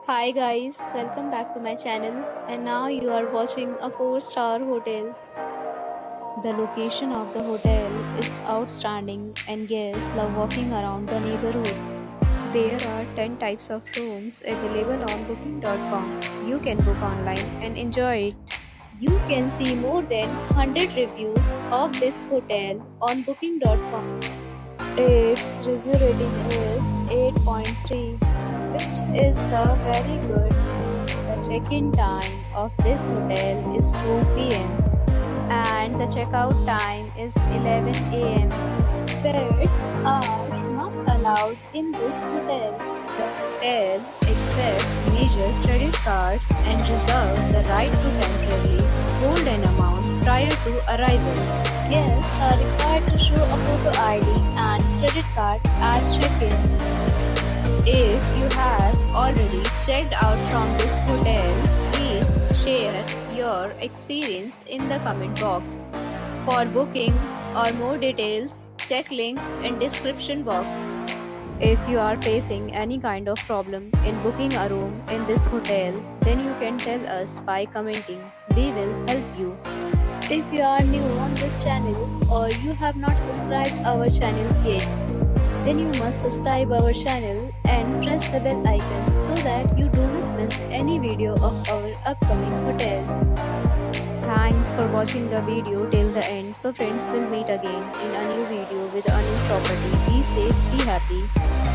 Hi guys, welcome back to my channel and now you are watching a 4-star hotel. The location of the hotel is outstanding and guests love walking around the neighborhood. There are 10 types of rooms available on booking.com. You can book online and enjoy it. You can see more than 100 reviews of this hotel on booking.com. Its review rating is 8.3, which is very good. The check-in time of this hotel is 2 p.m. and the checkout time is 11 a.m. Pets are not allowed in this hotel. The hotel accepts major credit cards and reserves the right to temporarily hold an amount prior to arrival. Guests are required to show a photo ID and credit card at check-in. If you have already checked out from this hotel, please share your experience in the comment box. For booking or more details, check link in description box. If you are facing any kind of problem in booking a room in this hotel, then you can tell us by commenting. We will help you. If you are new on this channel or you have not subscribed our channel yet, then you must subscribe our channel and press the bell icon so that you do not miss any video of our upcoming hotel. Thanks for watching the video till the end. So friends, will meet again in a new video with a new property. Be safe, be happy.